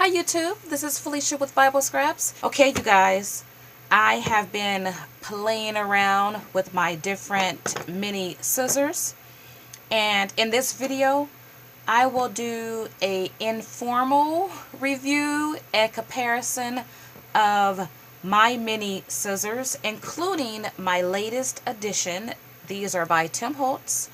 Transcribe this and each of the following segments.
Hi YouTube, this is Felicia with Bible Scraps. Okay you guys, I have been playing around with my different mini scissors, and in this video I will do a informal review and comparison of my mini scissors, including my latest addition. These are by Tim Holtz.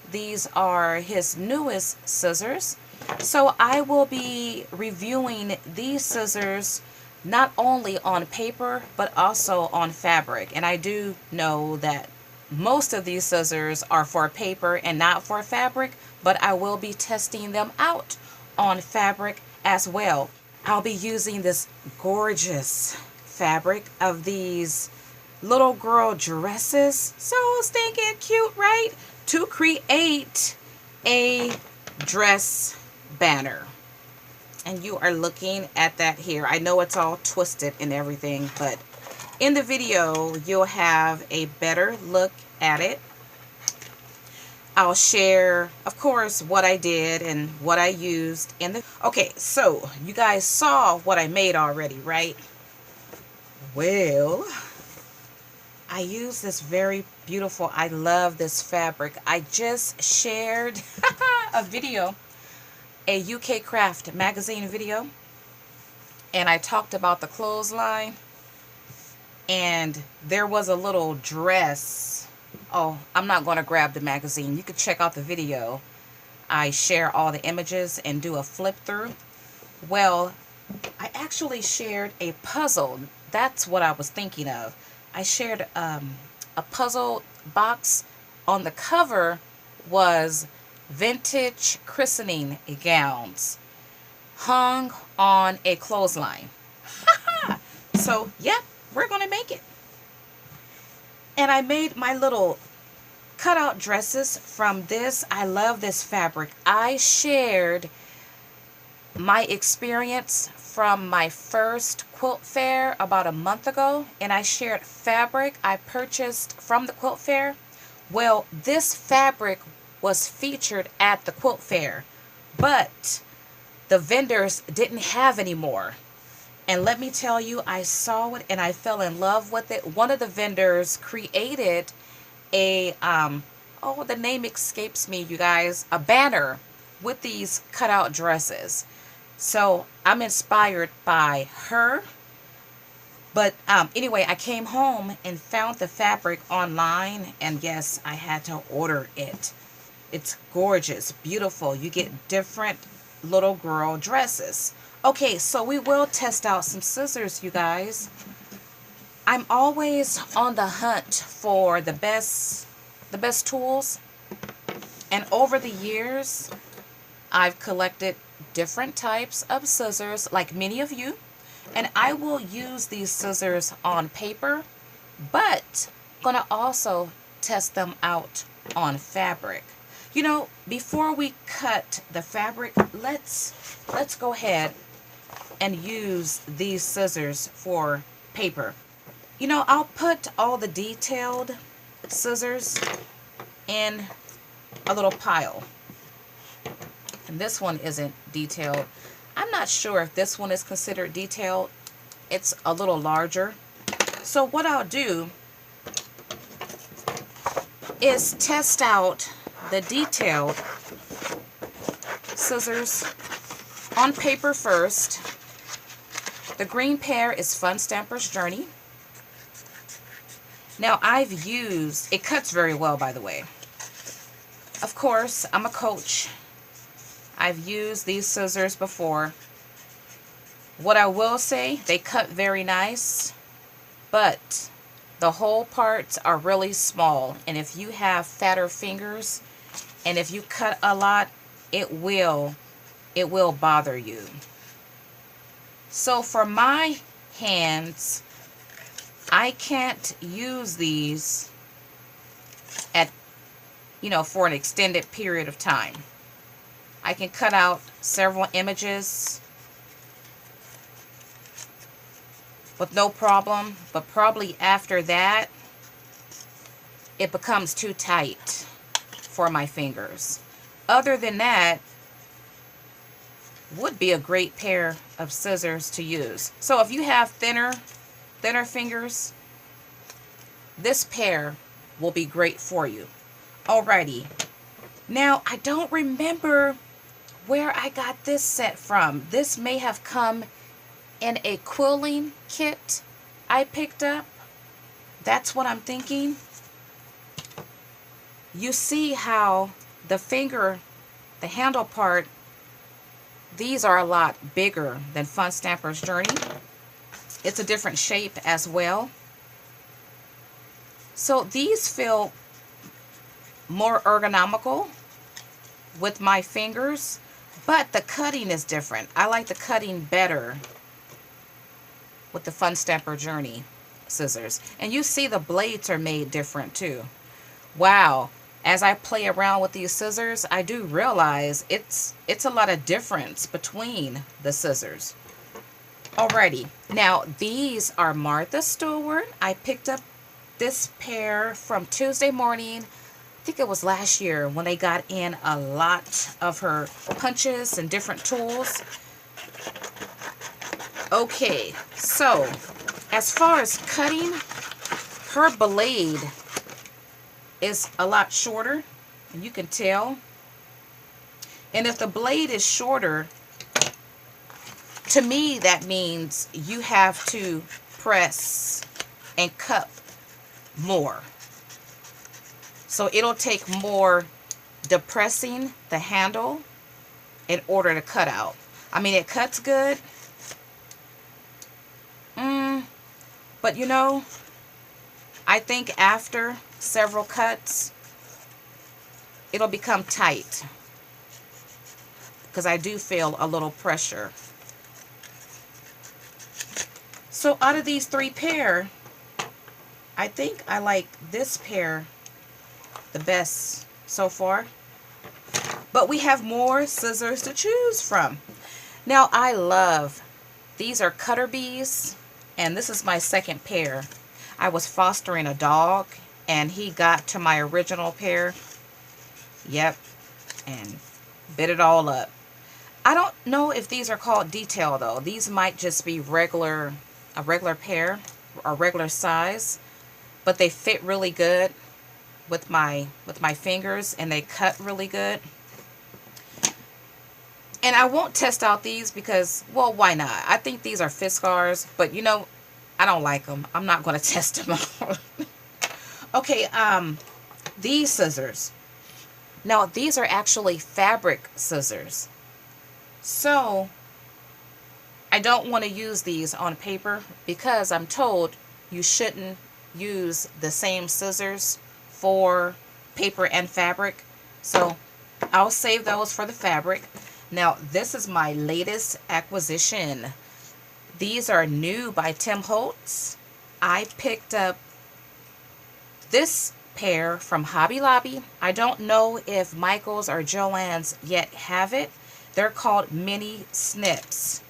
These are his newest scissors. So I will be reviewing these scissors not only on paper but also on fabric. And I do know that most of these scissors are for paper and not for fabric, but I will be testing them out on fabric as well. I'll be using this gorgeous fabric of these little girl dresses, so stinking cute, right? To create a dress banner. And you are looking at that here. I know it's all twisted and everything, but in the video you'll have a better look at it. I'll share, of course, what I did and what I used in the... Okay, so you guys saw what I made already, right? Well, I use this very beautiful, I love this fabric. I just shared a video, a UK Craft magazine video, and I talked about the clothesline, and there was a little dress. Oh, I'm not going to grab the magazine. You can check out the video. I share all the images and do a flip through. Well, I actually shared a puzzle. That's what I was thinking of. I shared a puzzle box. On the cover was vintage christening gowns hung on a clothesline. So, yeah, we're going to make it. And I made my little cutout dresses from this. I love this fabric. I shared my experience from my first quilt fair about a month ago, and I shared fabric I purchased from the quilt fair. Well, this fabric was featured at the quilt fair, but the vendors didn't have any more. And let me tell you, I saw it and I fell in love with it. One of the vendors created a, oh, the name escapes me, you guys, a banner with these cutout dresses. So I'm inspired by her. But anyway, I came home and found the fabric online, and yes, I had to order it. It's gorgeous, beautiful. You get different little girl dresses. Okay, so we will test out some scissors, you guys. I'm always on the hunt for the best tools. And over the years, I've collected different types of scissors, like many of you. And I will use these scissors on paper, but I'm going to also test them out on fabric. You know, before we cut the fabric, let's go ahead and use these scissors for paper. You know, I'll put all the detailed scissors in a little pile. And this one isn't detailed. I'm not sure if this one is considered detailed. It's a little larger. So what I'll do is test out the detailed scissors on paper first. The green pair is Fun Stamper's Journey. Now I've used, it cuts very well, by the way. Of course, I'm a coach. I've used these scissors before. What I will say, they cut very nice, but the hole parts are really small. And if you have fatter fingers, and if you cut a lot, it will bother you. So for my hands, I can't use these at, you know, for an extended period of time. I can cut out several images with no problem, but probably after that, it becomes too tight for my fingers. Other than that, would be a great pair of scissors to use. So if you have thinner fingers, this pair will be great for you. Alrighty. Now, I don't remember where I got this set from. This may have come in a quilling kit I picked up. That's what I'm thinking. You see how the finger, the handle part, these are a lot bigger than Fun Stamper's Journey. It's a different shape as well. So these feel more ergonomical with my fingers, but the cutting is different. I like the cutting better with the Fun Stamper Journey scissors. And you see the blades are made different too. Wow. As I play around with these scissors, I do realize it's a lot of difference between the scissors. Alrighty. Now, these are Martha Stewart. I picked up this pair from Tuesday Morning. I think it was last year when they got in a lot of her punches and different tools. Okay, so as far as cutting, her blade is a lot shorter, and you can tell. And if the blade is shorter, to me that means you have to press and cut more. So it'll take more depressing the handle in order to cut out. I mean, it cuts good. But you know, I think after several cuts, it'll become tight. Because I do feel a little pressure. So out of these three pair, I think I like this pair the best so far. But we have more scissors to choose from. Now I love, these are cutter bees, and this is my second pair. I was fostering a dog, and he got to my original pair. Yep, and bit it all up. I don't know if these are called detail though. These might just be a regular pair, or regular size, but they fit really good with my fingers, and they cut really good. And I won't test out these because, well, why not? I think these are Fiskars, but you know, I don't like them. I'm not going to test them out. Okay, these scissors. Now, these are actually fabric scissors. So, I don't want to use these on paper because I'm told you shouldn't use the same scissors for paper and fabric. So, I'll save those for the fabric. Now, this is my latest acquisition. These are new by Tim Holtz. I picked up this pair from Hobby Lobby. I don't know if Michael's or Joann's yet have it. They're called mini snips.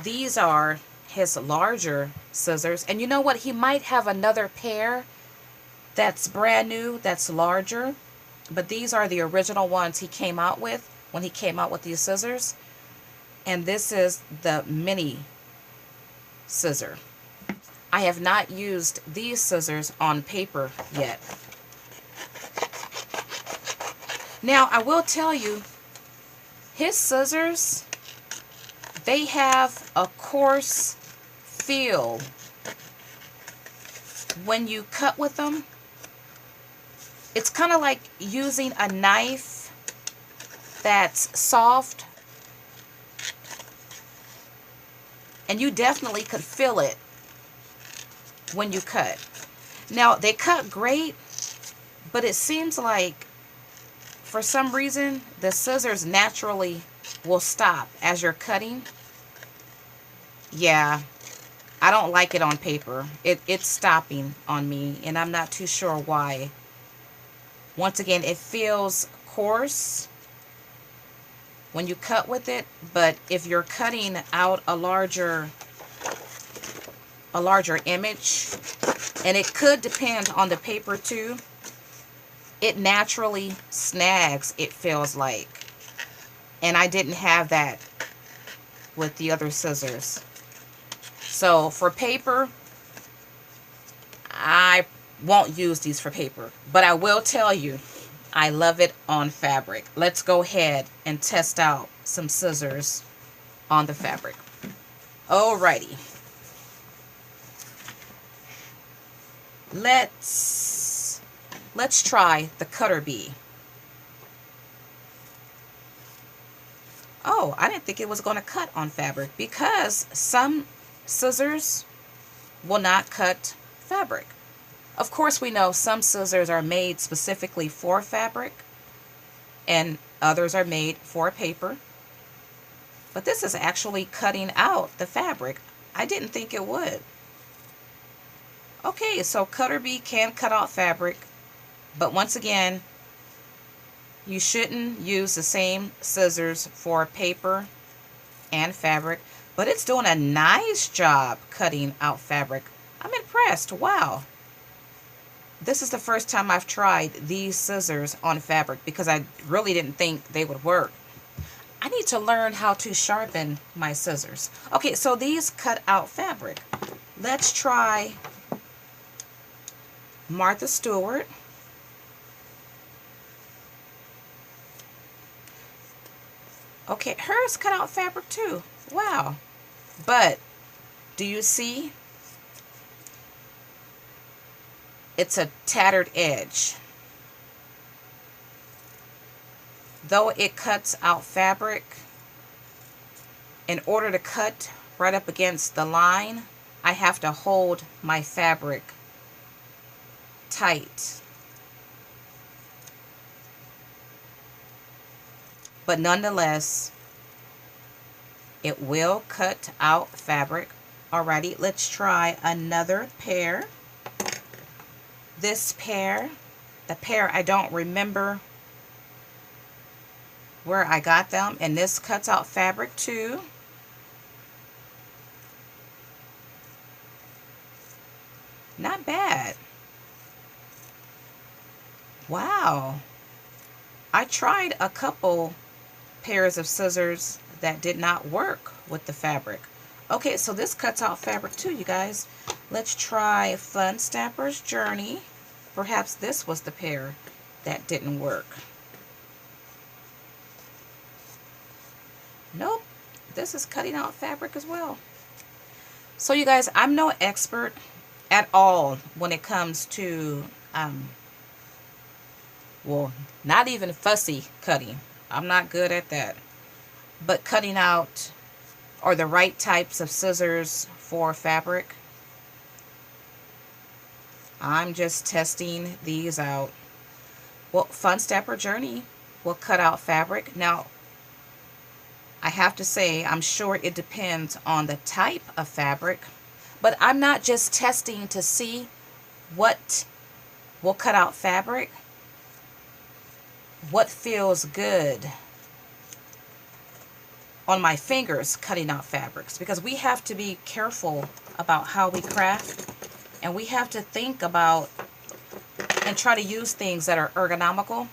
These are his larger scissors. And you know what? He might have another pair that's brand new, that's larger. But these are the original ones he came out with when he came out with these scissors. And this is the mini scissor. I have not used these scissors on paper yet. Now, I will tell you, his scissors, they have a coarse feel when you cut with them. It's kind of like using a knife that's soft, and you definitely could feel it when you cut. Now, they cut great, but it seems like for some reason the scissors naturally will stop as you're cutting. Yeah, I don't like it on paper. It's stopping on me, and I'm not too sure why. Once again, it feels coarse when you cut with it, but if you're cutting out a larger image, and it could depend on the paper too, it naturally snags, it feels like. And I didn't have that with the other scissors. So for paper, I won't use these for paper. But I will tell you, I love it on fabric. Let's go ahead and test out some scissors on the fabric. Alrighty. Let's try the cutter bee. Oh, I didn't think it was going to cut on fabric, because some scissors will not cut fabric. Of course, we know some scissors are made specifically for fabric and others are made for paper. But this is actually cutting out the fabric. I didn't think it would. Okay, so cutter bee can cut out fabric, but once again, you shouldn't use the same scissors for paper and fabric, but it's doing a nice job cutting out fabric. I'm impressed. Wow. This is the first time I've tried these scissors on fabric because I really didn't think they would work. I need to learn how to sharpen my scissors. Okay, so these cut out fabric. Let's try Martha Stewart. Okay, hers cut out fabric too. Wow. But do you see? It's a tattered edge. Though it cuts out fabric, in order to cut right up against the line, I have to hold my fabric tight. But nonetheless, it will cut out fabric. Alrighty, let's try another pair. This pair, the pair I don't remember where I got them, and this cuts out fabric too. Not bad. Wow. I tried a couple pairs of scissors that did not work with the fabric. Okay, so this cuts out fabric too, you guys. Let's try Fun Stamper's Journey. Perhaps this was the pair that didn't work. Nope, this is cutting out fabric as well. So you guys, I'm no expert at all when it comes to, well, not even fussy cutting. I'm not good at that. But cutting out, or the right types of scissors for fabric, I'm just testing these out. Well, Fun Stamper Journey will cut out fabric. Now, I have to say, I'm sure it depends on the type of fabric, but I'm not just testing to see what will cut out fabric, what feels good on my fingers cutting out fabrics, because we have to be careful about how we craft, and we have to think about and try to use things that are ergonomical.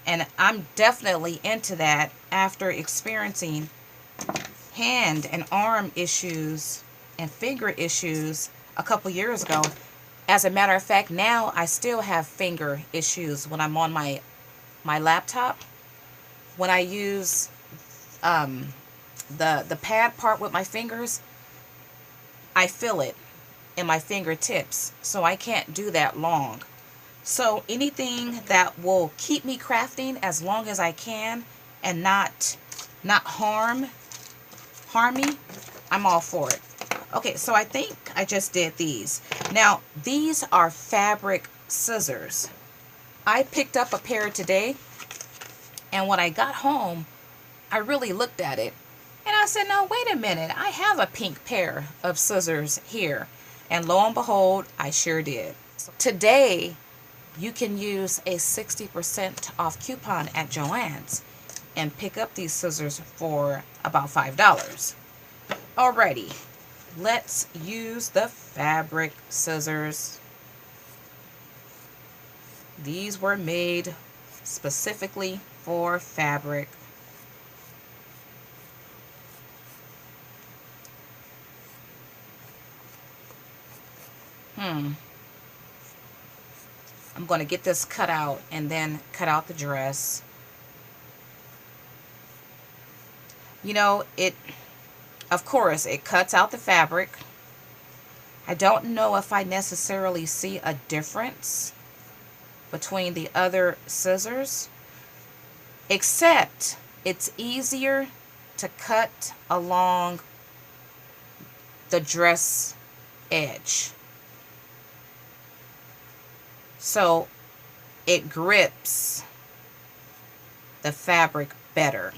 And I'm definitely into that after experiencing hand and arm issues and finger issues a couple years ago. As a matter of fact, now I still have finger issues when I'm on my laptop. When I use the pad part with my fingers, I feel it in my fingertips, so I can't do that long. So anything that will keep me crafting as long as I can and not harm me, I'm all for it. Okay, so I think I just did these. Now, these are fabric scissors. I picked up a pair today, and when I got home, I really looked at it, and I said, no, wait a minute, I have a pink pair of scissors here. And lo and behold, I sure did. So today, you can use a 60% off coupon at Joann's and pick up these scissors for about $5. Alrighty, let's use the fabric scissors. These were made specifically for fabric. I'm going to get this cut out and then cut out the dress. You know, of course, it cuts out the fabric. I don't know if I necessarily see a difference between the other scissors, except it's easier to cut along the dress edge. So it grips the fabric better,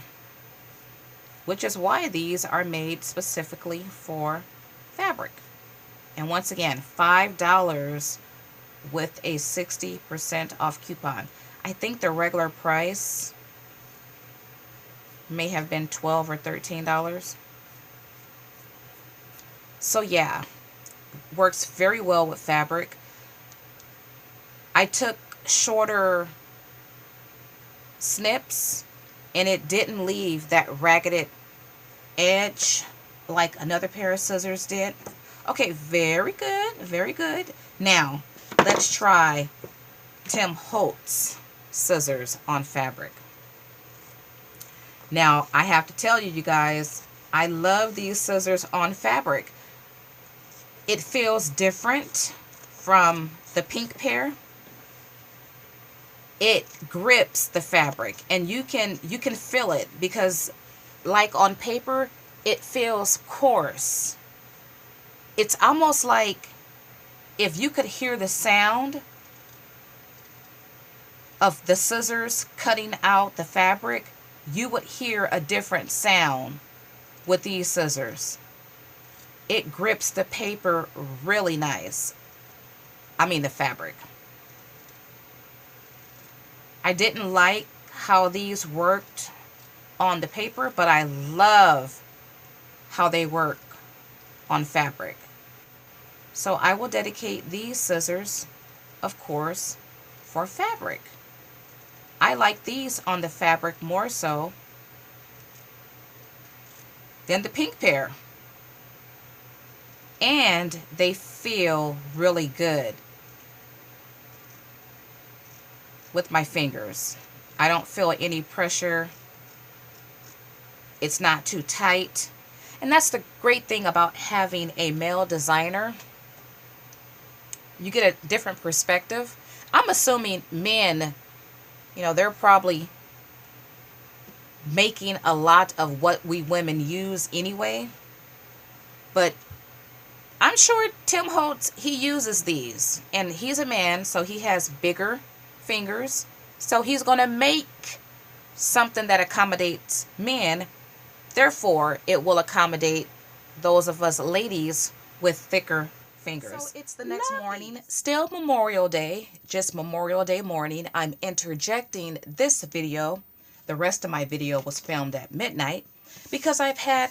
which is why these are made specifically for fabric. And once again, $5 with a 60% off coupon. I think the regular price may have been $12 or $13. So yeah, works very well with fabric. I took shorter snips and it didn't leave that ragged edge like another pair of scissors did. Okay, very good, very good. Now, let's try Tim Holtz scissors on fabric. Now, I have to tell you, you guys, I love these scissors on fabric. It feels different from the pink pair. It grips the fabric, and you can feel it, because like on paper, it feels coarse. It's almost like if you could hear the sound of the scissors cutting out the fabric, you would hear a different sound with these scissors. It grips the paper really nice. I mean the fabric. I didn't like how these worked on the paper, but I love how they work on fabric. So I will dedicate these scissors, of course, for fabric. I like these on the fabric more so than the pink pair. And they feel really good with my fingers. I don't feel any pressure. It's not too tight. And that's the great thing about having a male designer. You get a different perspective. I'm assuming men, you know, they're probably making a lot of what we women use anyway. But I'm sure Tim Holtz, he uses these. And he's a man, so he has bigger fingers. So he's going to make something that accommodates men. Therefore, it will accommodate those of us ladies with thicker fingers. So it's the next morning, still Memorial Day, just Memorial Day morning. I'm interjecting this video. The rest of my video was filmed at midnight because I've had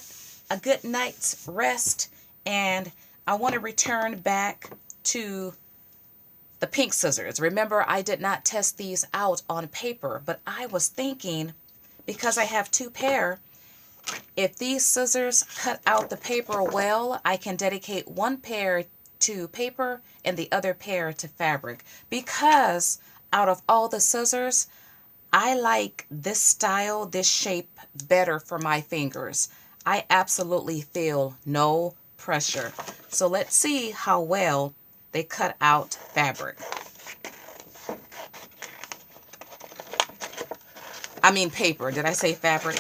a good night's rest and I want to return back to the pink scissors. Remember, I did not test these out on paper, but I was thinking, because I have two pair, if these scissors cut out the paper well, I can dedicate one pair to paper and the other pair to fabric. Because out of all the scissors, I like this style, this shape better for my fingers. I absolutely feel no pressure. So let's see how well they cut out fabric. I mean paper. Did I say fabric?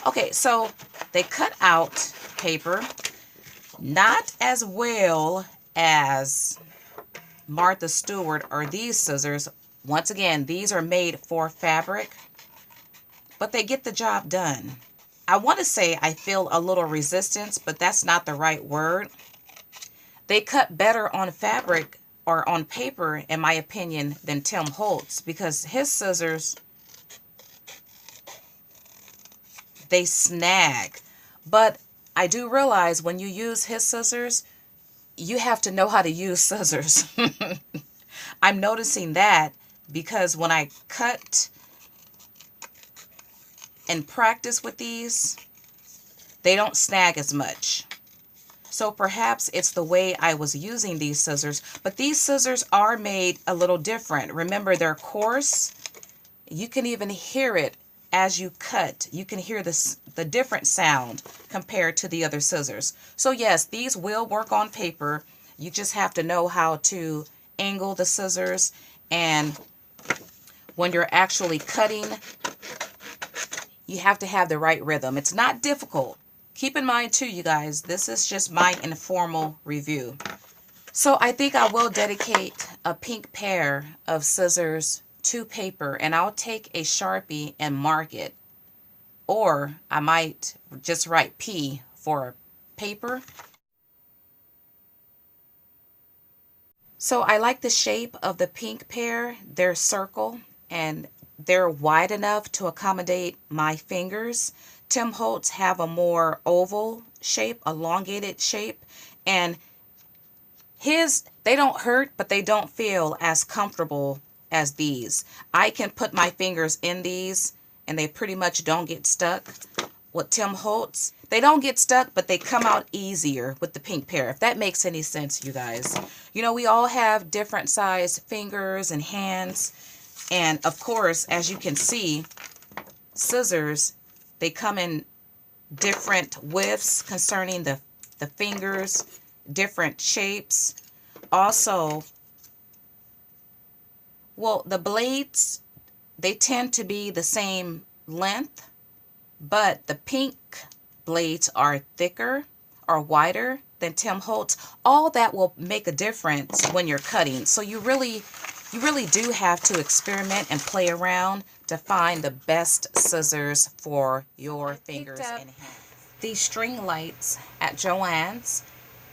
Okay, so they cut out paper. Not as well as Martha Stewart or these scissors. Once again, these are made for fabric, but they get the job done. I want to say I feel a little resistance, but that's not the right word. They cut better on fabric or on paper, in my opinion, than Tim Holtz, because his scissors, they snag. But I do realize when you use his scissors, you have to know how to use scissors. I'm noticing that because when I cut and practice with these, they don't snag as much. So perhaps it's the way I was using these scissors, but these scissors are made a little different. Remember, they're coarse. You can even hear it as you cut. You can hear the different sound compared to the other scissors. So yes, these will work on paper. You just have to know how to angle the scissors, and when you're actually cutting, you have to have the right rhythm. It's not difficult. Keep in mind too, you guys, this is just my informal review. So I think I will dedicate a pink pair of scissors to paper, and I'll take a Sharpie and mark it. Or I might just write P for paper. So I like the shape of the pink pair. They're circle and they're wide enough to accommodate my fingers. Tim Holtz have a more oval shape, elongated shape, and they don't hurt, but they don't feel as comfortable as these. I can put my fingers in these and they pretty much don't get stuck. With Tim Holtz, they don't get stuck, but they come out easier with the pink pair, if that makes any sense, you guys. You know, we all have different size fingers and hands. And of course, as you can see, scissors, they come in different widths concerning the fingers, different shapes. Also, well, the blades, they tend to be the same length, but the pink blades are thicker or wider than Tim Holtz. All that will make a difference when you're cutting. So you really do have to experiment and play around to find the best scissors for your fingers and hands. These string lights at Joann's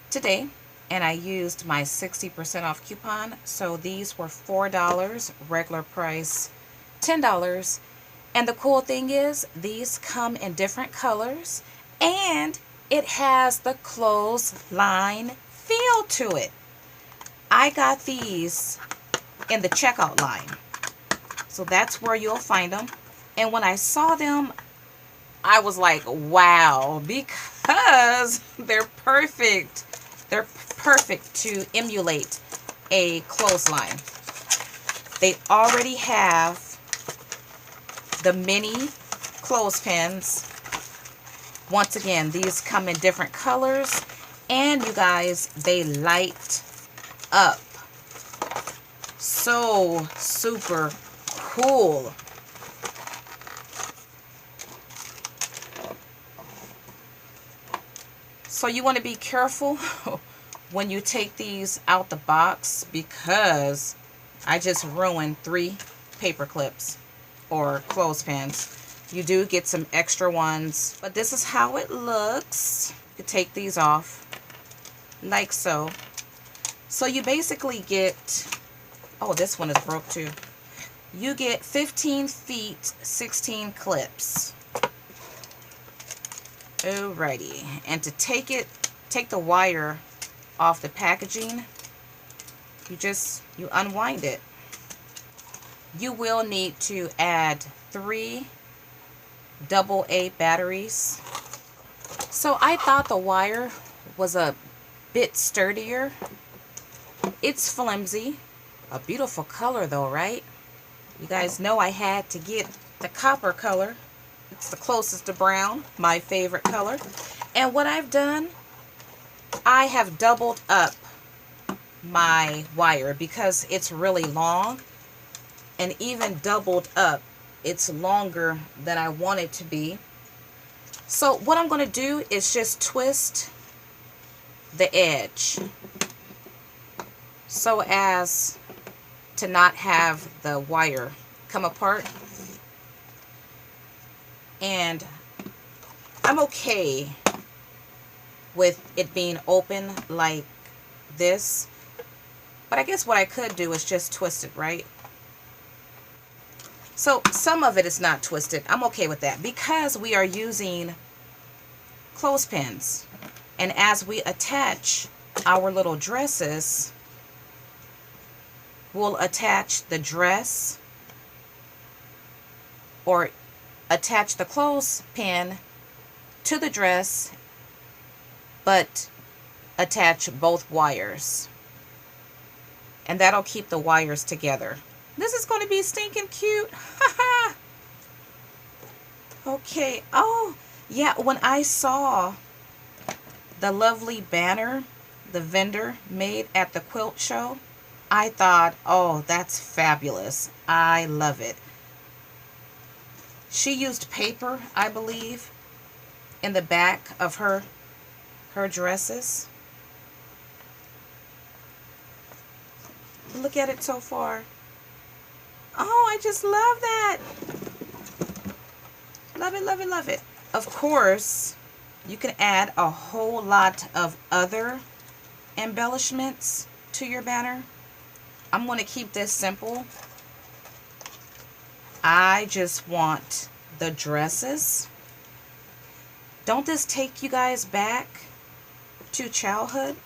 today, and I used my 60% off coupon. So these were $4, regular price $10. And the cool thing is, these come in different colors, and it has the clothesline feel to it. I got these in the checkout line, so that's where you'll find them. And when I saw them, I was like, wow, because they're perfect. They're perfect to emulate a clothesline. They already have the mini clothespins. Once again, these come in different colors, and you guys, they light up. So super cool. So you want to be careful when you take these out the box, because I just ruined 3 paper clips or clothespins. You do get some extra ones, but this is how it looks. You can take these off like so. So you basically get, oh, this one is broke too. You get 15 feet, 16 clips. Alrighty, and to take the wire off the packaging, you unwind it. You will need to add 3 AA batteries. So I thought the wire was a bit sturdier. It's flimsy. A beautiful color though, right? You guys know I had to get the copper color. It's the closest to brown, my favorite color. And what I've done, I have doubled up my wire because it's really long, and even doubled up, it's longer than I want it to be. So what I'm going to do is just twist the edge so as to not have the wire come apart. And I'm okay with it being open like this, but I guess what I could do is just twist it, right? So some of it is not twisted. I'm okay with that because we are using clothespins. And as we attach our little dresses, we'll attach the dress or attach the clothespin to the dress, but attach both wires. And that'll keep the wires together. This is going to be stinking cute. Okay. Oh, yeah. When I saw the lovely banner the vendor made at the quilt show, I thought, oh, that's fabulous. I love it. She used paper, I believe, in the back of her dresses. Look at it so far. Oh, I just love that. Love it, love it, love it. Of course, you can add a whole lot of other embellishments to your banner. I'm going to keep this simple. I just want the dresses. Don't this take you guys back to childhood?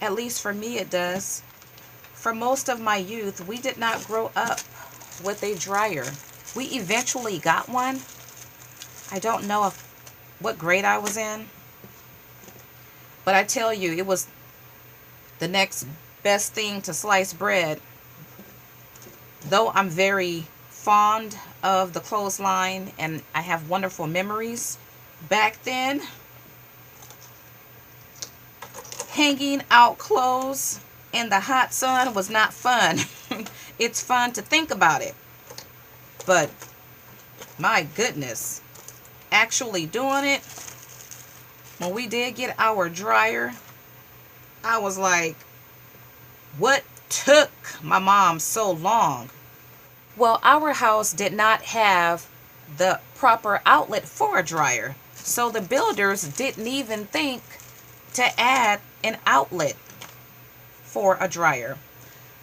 At least for me it does. For most of my youth, we did not grow up with a dryer. We eventually got one. I don't know what grade I was in. But I tell you, it was the next best thing to slice bread. Though I'm very fond of the clothesline and I have wonderful memories, back then, hanging out clothes in the hot sun was not fun. It's fun to think about it, but my goodness, actually doing it, when we did get our dryer, I was like, what took my mom so long? Well, our house did not have the proper outlet for a dryer, so the builders didn't even think to add an outlet for a dryer.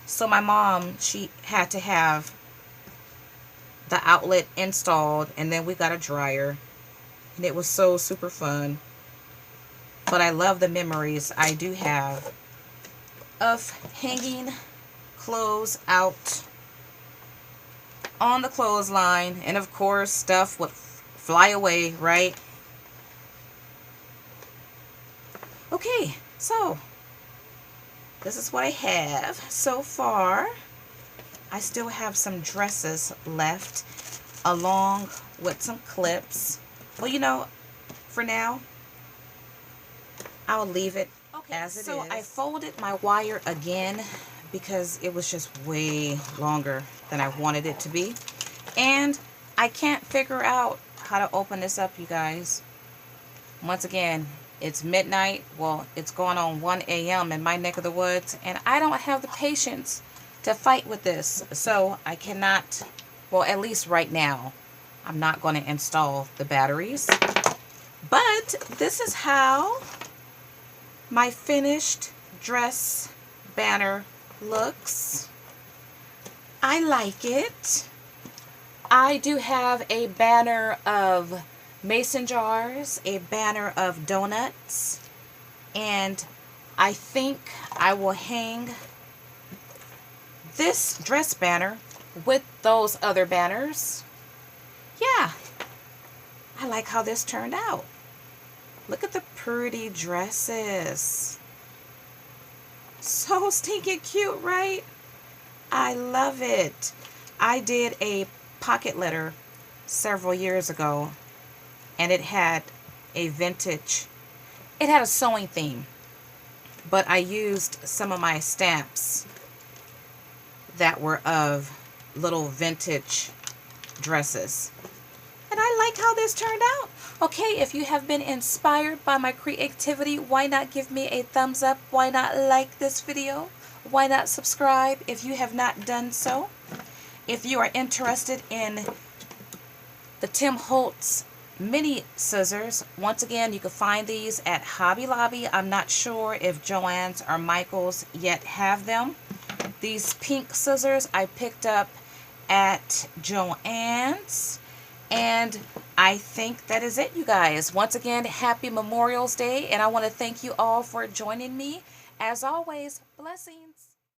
So my mom, she had to have the outlet installed, and then we got a dryer, and it was so super fun. But I love the memories I do have of hanging clothes out on the clothesline, and of course stuff would fly away, right? Okay, so this is what I have so far. I still have some dresses left along with some clips. Well, you know, for now, I'll leave it as it is. So I folded my wire again because it was just way longer than I wanted it to be. And I can't figure out how to open this up, you guys. Once again, it's midnight. Well, it's going on 1 a.m. in my neck of the woods, and I don't have the patience to fight with this. So I cannot, well, at least right now, I'm not going to install the batteries. But this is how my finished dress banner looks. I like it. I do have a banner of mason jars, a banner of donuts, and I think I will hang this dress banner with those other banners. Yeah, I like how this turned out. Look at the pretty dresses. So stinking cute, right? I love it. I did a pocket letter several years ago, and it had a vintage, it had a sewing theme, but I used some of my stamps that were of little vintage dresses. And I like how this turned out. Okay, if you have been inspired by my creativity, why not give me a thumbs up? Why not like this video? Why not subscribe if you have not done so? If you are interested in the Tim Holtz mini scissors, once again, you can find these at Hobby Lobby. I'm not sure if Joann's or Michael's yet have them. These pink scissors I picked up at Joann's. And I think that is it, you guys. Once again, happy Memorial Day, and I want to thank you all for joining me. As always, blessings.